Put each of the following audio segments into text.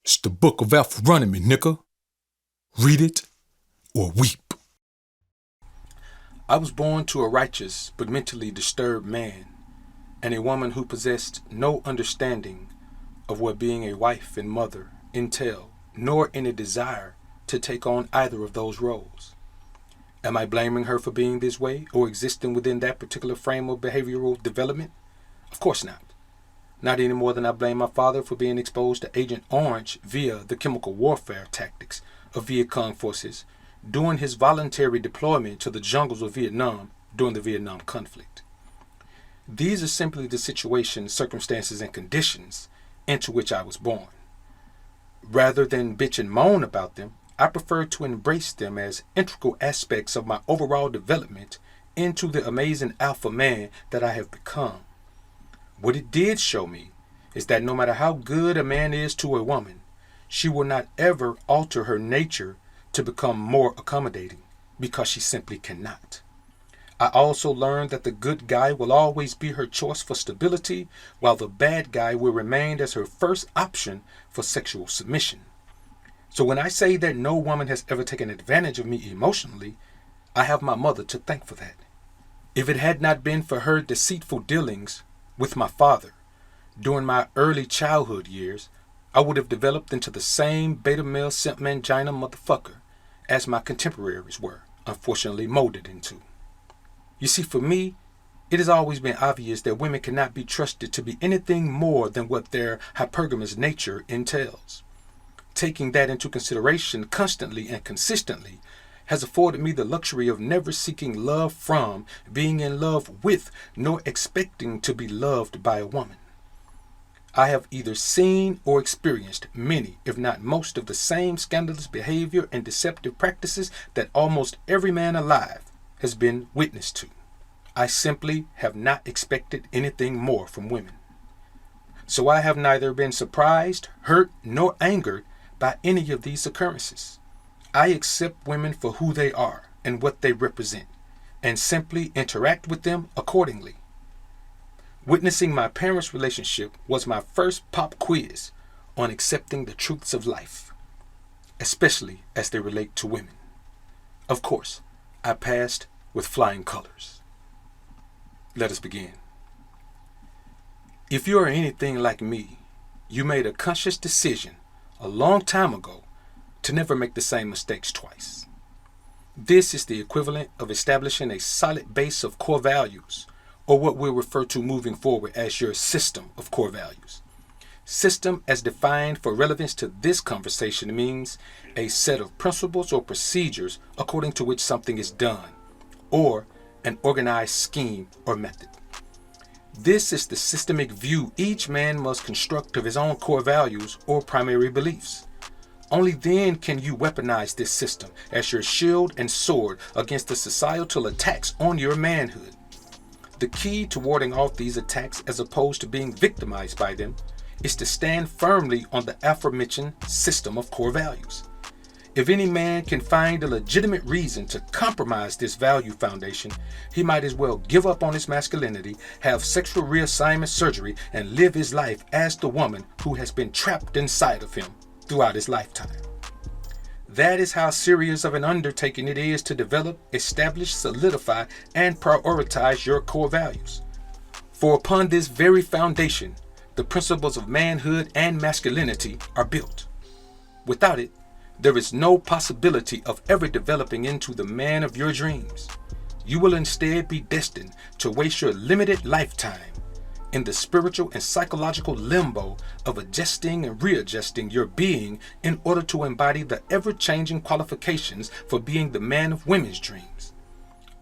It's the Book of Alpha-Ronomy, nigga. Read it or weep. I was born to a righteous but mentally disturbed man and a woman who possessed no understanding of what being a wife and mother entail, nor any desire to take on either of those roles. Am I blaming her for being this way or existing within that particular frame of behavioral development? Of course not. Not any more than I blame my father for being exposed to Agent Orange via the chemical warfare tactics of Viet Cong forces during his voluntary deployment to the jungles of Vietnam during the Vietnam conflict. These are simply the situations, circumstances, and conditions into which I was born. Rather than bitch and moan about them, I prefer to embrace them as integral aspects of my overall development into the amazing alpha man that I have become. What it did show me is that no matter how good a man is to a woman, she will not ever alter her nature to become more accommodating because she simply cannot. I also learned that the good guy will always be her choice for stability, while the bad guy will remain as her first option for sexual submission. So when I say that no woman has ever taken advantage of me emotionally, I have my mother to thank for that. If it had not been for her deceitful dealings with my father during my early childhood years, I would have developed into the same beta male simp mangina motherfucker as my contemporaries were, unfortunately molded into. You see, for me, it has always been obvious that women cannot be trusted to be anything more than what their hypergamous nature entails. Taking that into consideration constantly and consistently has afforded me the luxury of never seeking love from, being in love with, nor expecting to be loved by a woman. I have either seen or experienced many, if not most, of the same scandalous behavior and deceptive practices that almost every man alive has been witness to. I simply have not expected anything more from women. So I have neither been surprised, hurt, nor angered by any of these occurrences. I accept women for who they are and what they represent, and simply interact with them accordingly. Witnessing my parents' relationship was my first pop quiz on accepting the truths of life, especially as they relate to women. Of course, I passed with flying colors. Let us begin. If you are anything like me, you made a conscious decision a long time ago to never make the same mistakes twice. This is the equivalent of establishing a solid base of core values, or what we'll refer to moving forward as your system of core values. System, as defined for relevance to this conversation, means a set of principles or procedures according to which something is done, or an organized scheme or method. This is the systemic view each man must construct of his own core values or primary beliefs. Only then can you weaponize this system as your shield and sword against the societal attacks on your manhood. The key to warding off these attacks, as opposed to being victimized by them, is to stand firmly on the aforementioned system of core values. If any man can find a legitimate reason to compromise this value foundation, he might as well give up on his masculinity, have sexual reassignment surgery, and live his life as the woman who has been trapped inside of him throughout his lifetime. That is how serious of an undertaking it is to develop, establish, solidify, and prioritize your core values. For upon this very foundation, the principles of manhood and masculinity are built. Without it, there is no possibility of ever developing into the man of your dreams. You will instead be destined to waste your limited lifetime in the spiritual and psychological limbo of adjusting and readjusting your being in order to embody the ever-changing qualifications for being the man of women's dreams.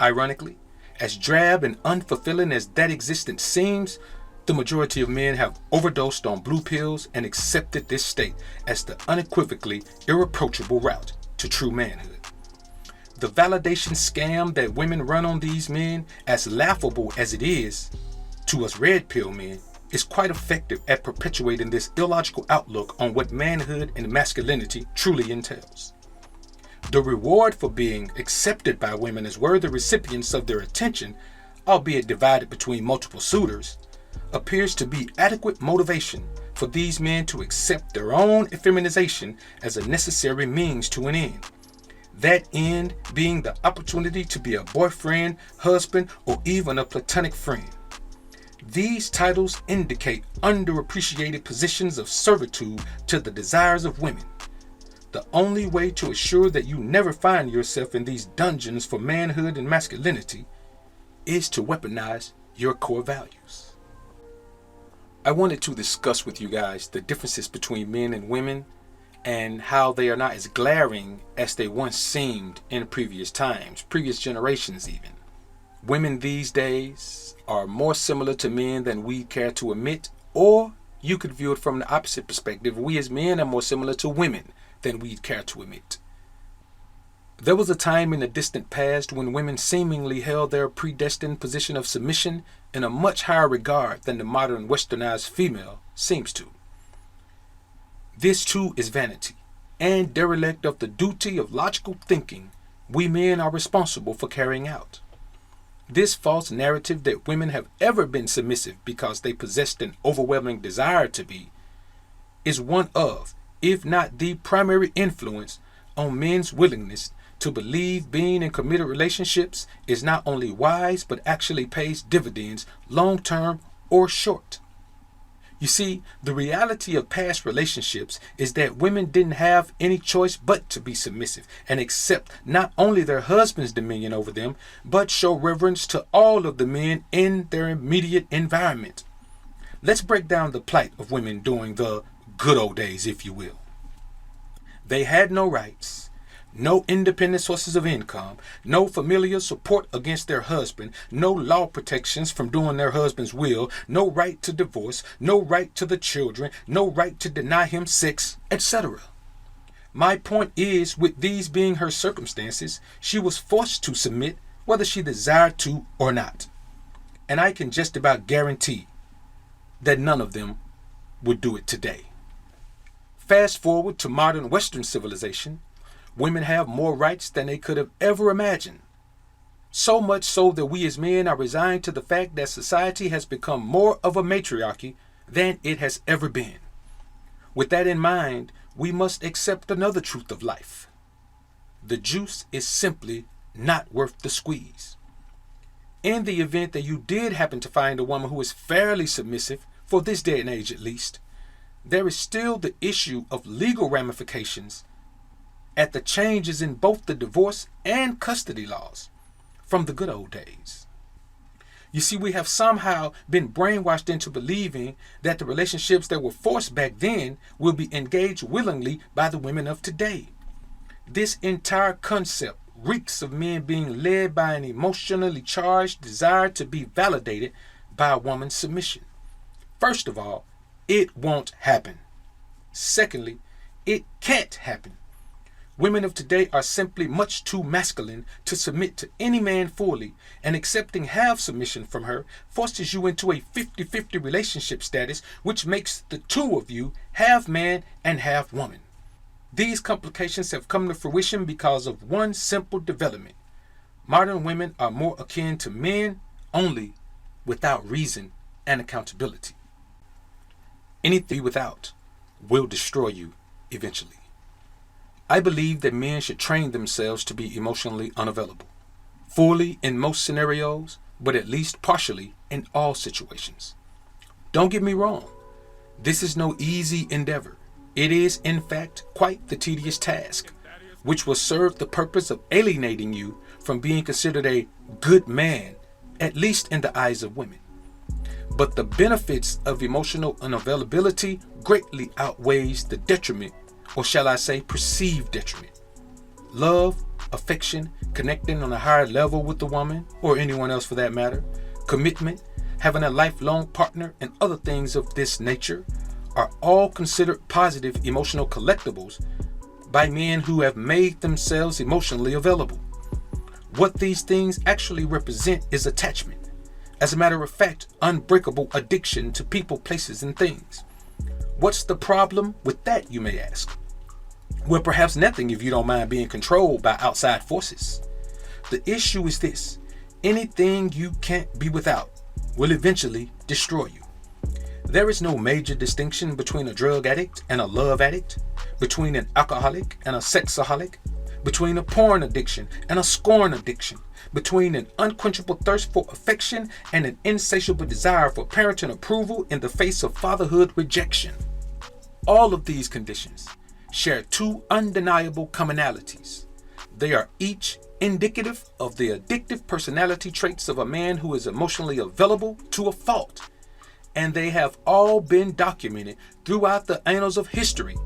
Ironically, as drab and unfulfilling as that existence seems, the majority of men have overdosed on blue pills and accepted this state as the unequivocally irreproachable route to true manhood. The validation scam that women run on these men, as laughable as it is to us red pill men, is quite effective at perpetuating this illogical outlook on what manhood and masculinity truly entails. The reward for being accepted by women as worthy recipients of their attention, albeit divided between multiple suitors, appears to be adequate motivation for these men to accept their own effeminization as a necessary means to an end. That end being the opportunity to be a boyfriend, husband, or even a platonic friend. These titles indicate underappreciated positions of servitude to the desires of women. The only way to assure that you never find yourself in these dungeons for manhood and masculinity is to weaponize your core values. I wanted to discuss with you guys the differences between men and women and how they are not as glaring as they once seemed in previous times, previous generations even. Women these days are more similar to men than we care to admit, or you could view it from the opposite perspective. We as men are more similar to women than we'd care to admit. There was a time in the distant past when women seemingly held their predestined position of submission in a much higher regard than the modern westernized female seems to. This too is vanity, and derelict of the duty of logical thinking we men are responsible for carrying out. This false narrative that women have ever been submissive because they possessed an overwhelming desire to be, is one of, if not the primary influence on men's willingness to believe being in committed relationships is not only wise but actually pays dividends long-term or short. You see, the reality of past relationships is that women didn't have any choice but to be submissive and accept not only their husband's dominion over them, but show reverence to all of the men in their immediate environment. Let's break down the plight of women during the good old days, if you will. They had no rights, no independent sources of income, no familial support against their husband, no law protections from doing their husband's will, no right to divorce, no right to the children, no right to deny him sex, etc. My point is, with these being her circumstances, she was forced to submit whether she desired to or not. And I can just about guarantee that none of them would do it today. Fast forward to modern Western civilization, women have more rights than they could have ever imagined. So much so that we as men are resigned to the fact that society has become more of a matriarchy than it has ever been. With that in mind, we must accept another truth of life. The juice is simply not worth the squeeze. In the event that you did happen to find a woman who is fairly submissive, for this day and age at least, there is still the issue of legal ramifications at the changes in both the divorce and custody laws from the good old days. You see, we have somehow been brainwashed into believing that the relationships that were forced back then will be engaged willingly by the women of today. This entire concept reeks of men being led by an emotionally charged desire to be validated by a woman's submission. First of all, it won't happen. Secondly, it can't happen. Women of today are simply much too masculine to submit to any man fully, and accepting half submission from her forces you into a 50-50 relationship status, which makes the two of you half man and half woman. These complications have come to fruition because of one simple development. Modern women are more akin to men, only without reason and accountability. Anything without will destroy you eventually. I believe that men should train themselves to be emotionally unavailable, fully in most scenarios, but at least partially in all situations. Don't get me wrong, this is no easy endeavor. It is, in fact, quite the tedious task, which will serve the purpose of alienating you from being considered a good man, at least in the eyes of women. But the benefits of emotional unavailability greatly outweighs the detriment, or shall I say perceived detriment. Love, affection, connecting on a higher level with the woman, or anyone else for that matter, commitment, having a lifelong partner, and other things of this nature are all considered positive emotional collectibles by men who have made themselves emotionally available. What these things actually represent is attachment. As a matter of fact, unbreakable addiction to people, places, and things. What's the problem with that, you may ask? Well, perhaps nothing if you don't mind being controlled by outside forces. The issue is this: anything you can't be without will eventually destroy you. There is no major distinction between a drug addict and a love addict, between an alcoholic and a sexaholic, between a porn addiction and a scorn addiction, between an unquenchable thirst for affection and an insatiable desire for parental approval in the face of fatherhood rejection. All of these conditions share two undeniable commonalities. They are each indicative of the addictive personality traits of a man who is emotionally available to a fault, and they have all been documented throughout the annals of history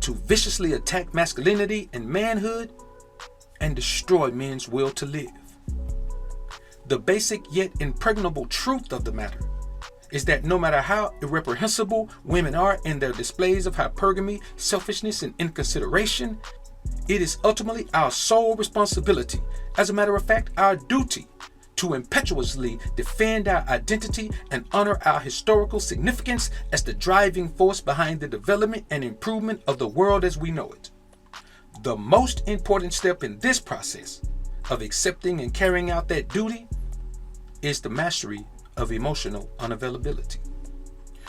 to viciously attack masculinity and manhood and destroy men's will to live. The basic yet impregnable truth of the matter is that no matter how irreprehensible women are in their displays of hypergamy, selfishness, and inconsideration, it is ultimately our sole responsibility, as a matter of fact, our duty, to impetuously defend our identity and honor our historical significance as the driving force behind the development and improvement of the world as we know it. The most important step in this process of accepting and carrying out that duty is the mastery of emotional unavailability.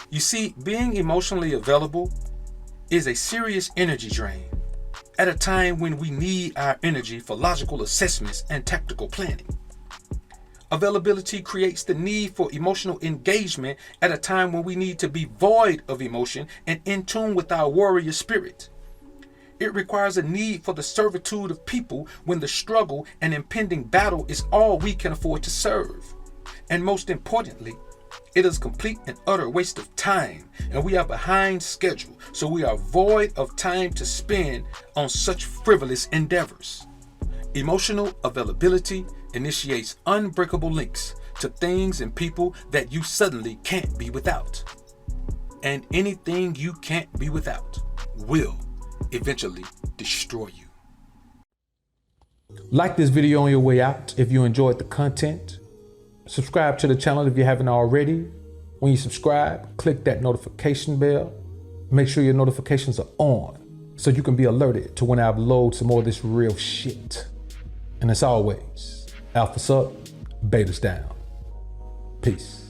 You see, being emotionally available is a serious energy drain at a time when we need our energy for logical assessments and tactical planning. Availability creates the need for emotional engagement at a time when we need to be void of emotion and in tune with our warrior spirit. It requires a need for the servitude of people when the struggle and impending battle is all we can afford to serve. And most importantly, it is complete and utter waste of time, and we are behind schedule, so we are void of time to spend on such frivolous endeavors. Emotional availability initiates unbreakable links to things and people that you suddenly can't be without. And anything you can't be without will eventually destroy you. Like this video on your way out if you enjoyed the content. Subscribe to the channel if you haven't already. When you subscribe, click that notification bell. Make sure your notifications are on so you can be alerted to when I upload some more of this real shit. And as always, Alpha's up, Beta's down. Peace.